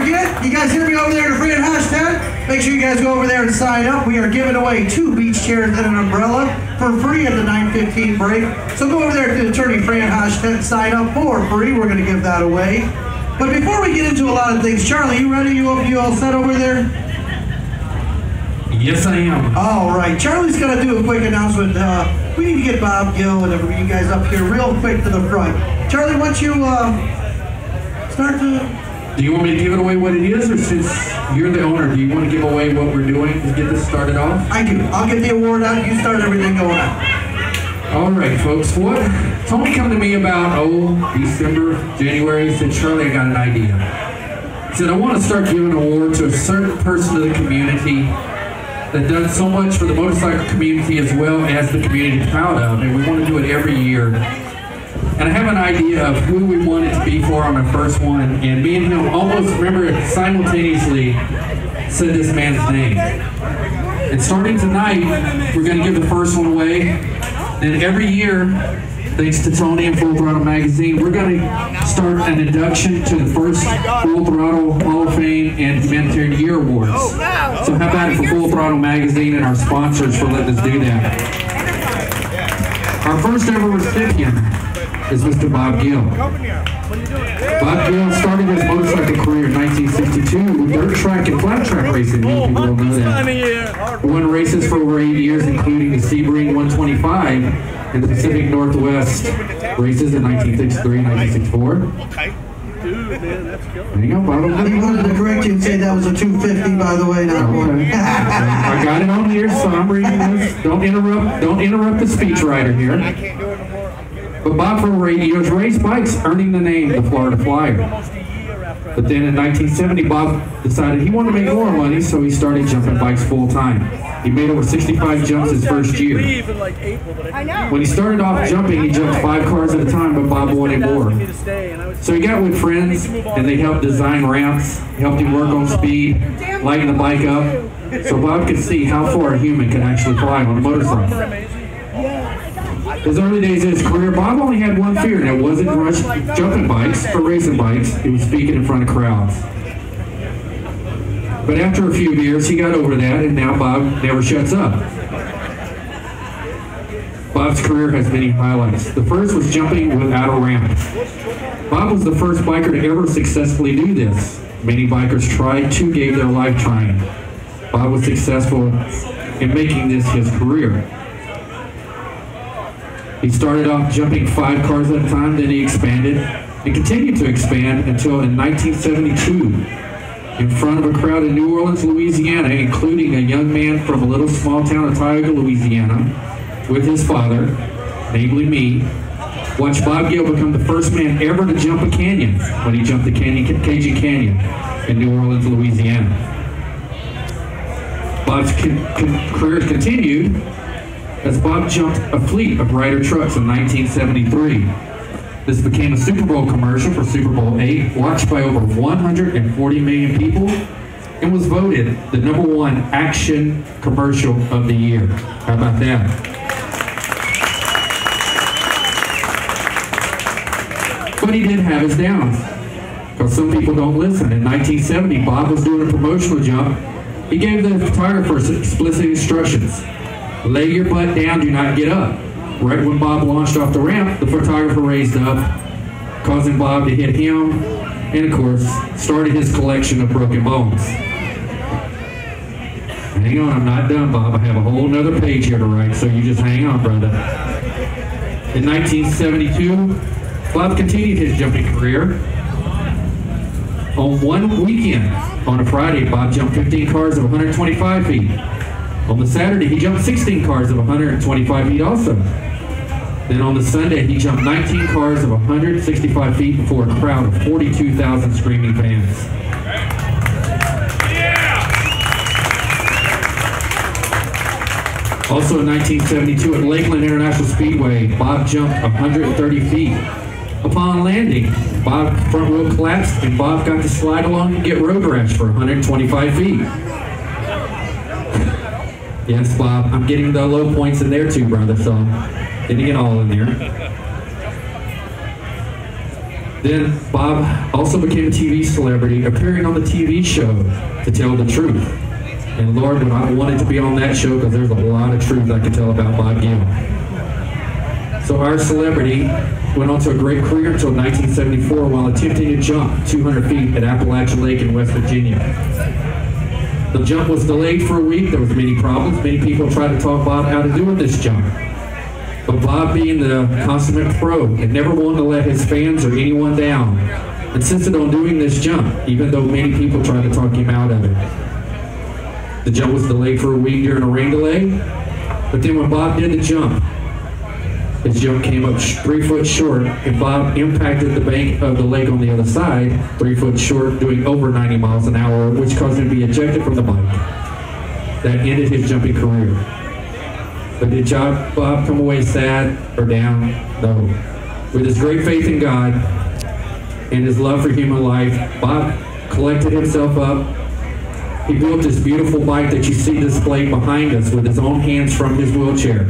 forget, you guys hear me over there in the free hashtag? Make sure you guys go over there and sign up. We are giving away 2 beach chairs and an umbrella for free at the 9:15 break. So go over there to the Attorney Fran hashtag, sign up for free. We're going to give that away. But before we get into a lot of things, Charlie, you ready? You all set over there? Yes, I am. All right. Charlie's going to do a quick announcement. We need to get Bob, Gill, and you guys up here real quick to the front. Charlie, why don't you start to... Do you want me to give it away what it is, or since you're the owner, do you want to give away what we're doing to get this started off? I do. I'll get the award out. You start everything going on. All right, folks. Tony come to me about, December, January. He said, Charlie, I got an idea. He said, I want to start giving an award to a certain person of the community that does so much for the motorcycle community as well as the community is proud of, and we want to do it every year. And I have an idea of who we want it to be for on the first one, and me and him almost, remember, simultaneously said this man's name. And starting tonight, we're going to give the first one away. And every year, thanks to Tony and Full Throttle Magazine, we're going to start an induction to the first Full Throttle Hall of Fame and Humanitarian Year Awards. So how about it for Full Throttle Magazine and our sponsors for letting us do that. Our first ever recipient is Mr. Bob Gill. Bob Gill started his motorcycle career in 1962 with dirt track and flat track racing. Many people will know that. He won races for over 8 years, including the Sebring 125 and the Pacific Northwest races in 1963 and 1964. Hang on, Bob. I wanted to correct you and say that was a 250, by the way. Not one. I got it on here, so I'm reading this. Don't interrupt the speechwriter here. But Bob for over 8 years raced bikes, earning the name the Florida Flyer. But then in 1970, Bob decided he wanted to make more money, so he started jumping bikes full time. He made over 65 jumps his first year. When he started off jumping, he jumped 5 cars at a time, but Bob wanted more. So he got with friends, and they helped design ramps, helped him work on speed, lighten the bike up, so Bob could see how far a human could actually fly on a motorcycle. His early days of his career, Bob only had one fear, and it wasn't jumping bikes or racing bikes. It was speaking in front of crowds. But after a few years, he got over that, and now Bob never shuts up. Bob's career has many highlights. The first was jumping without a ramp. Bob was the first biker to ever successfully do this. Many bikers tried, 2 gave their life trying. Bob was successful in making this his career. He started off jumping 5 cars at a time, then he expanded and continued to expand until in 1972, in front of a crowd in New Orleans, Louisiana, including a young man from a little small town of Tioga, Louisiana, with his father, namely me, watched Bob Gill become the first man ever to jump a canyon when he jumped the Cajun Canyon in New Orleans, Louisiana. Bob's career continued as Bob jumped a fleet of Ryder trucks in 1973. This became a Super Bowl commercial for Super Bowl VIII, watched by over 140 million people, and was voted the #1 action commercial of the year. How about that? But he did have his downs, because some people don't listen. In 1970, Bob was doing a promotional jump. He gave the photographers explicit instructions. Lay your butt down, do not get up. Right when Bob launched off the ramp, the photographer raised up, causing Bob to hit him, and of course, started his collection of broken bones. Hang on, I'm not done, Bob. I have a whole nother page here to write, so you just hang on, brother. In 1972, Bob continued his jumping career. On one weekend, on a Friday, Bob jumped 15 cars of 125 feet. On the Saturday, he jumped 16 cars of 125 feet also. Then on the Sunday, he jumped 19 cars of 165 feet before a crowd of 42,000 screaming fans. Also in 1972 at Lakeland International Speedway, Bob jumped 130 feet. Upon landing, Bob's front wheel collapsed and Bob got to slide along and get road rash for 125 feet. Yes, Bob, I'm getting the low points in there too, brother, so I'm getting it all in there. Then Bob also became a TV celebrity, appearing on the TV show To Tell the Truth. And Lord, when I wanted to be on that show, because there's a lot of truth I could tell about Bob Gill. So our celebrity went on to a great career until 1974 while attempting to jump 200 feet at Appalachian Lake in West Virginia. The jump was delayed for a week. There was many problems. Many people tried to talk Bob out of doing this jump. But Bob, being the consummate pro and never wanted to let his fans or anyone down, insisted on doing this jump, even though many people tried to talk him out of it. The jump was delayed for a week during a rain delay, but then when Bob did the jump, his jump came up 3 foot short, and Bob impacted the bank of the lake on the other side, 3 foot short, doing over 90 miles an hour, which caused him to be ejected from the bike. That ended his jumping career. But did Bob come away sad or down? No. With his great faith in God and his love for human life, Bob collected himself up. He built this beautiful bike that you see displayed behind us with his own hands from his wheelchair.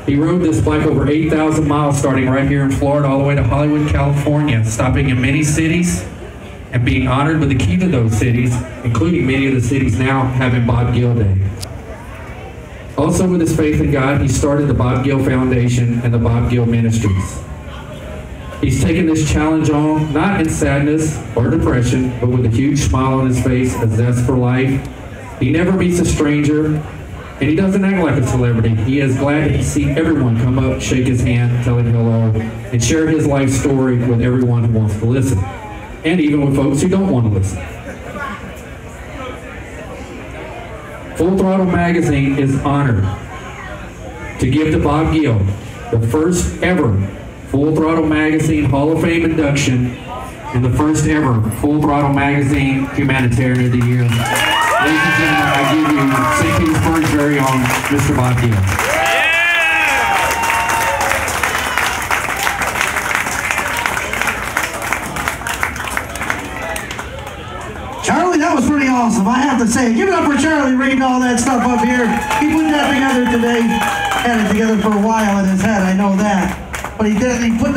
He rode this bike over 8,000 miles, starting right here in Florida all the way to Hollywood, California, stopping in many cities and being honored with the key to those cities, including many of the cities now having Bob Gill Day. Also, with his faith in God, he started the Bob Gill Foundation and the Bob Gill Ministries. He's taken this challenge on, not in sadness or depression, but with a huge smile on his face, a zest for life. He never meets a stranger, and he doesn't act like a celebrity. He is glad to see everyone come up, shake his hand, tell him hello, and share his life story with everyone who wants to listen, and even with folks who don't want to listen. Full Throttle Magazine is honored to give to Bob Gill the first ever Full Throttle Magazine Hall of Fame induction and the first ever Full Throttle Magazine Humanitarian of the Year. Ladies and gentlemen, I give you St. Petersburg's very own Mr. Bob Gill. Charlie, that was pretty awesome, I have to say. Give it up for Charlie reading all that stuff up here. He put that together today. Had it together for a while in his head, I know that. But he did it, he put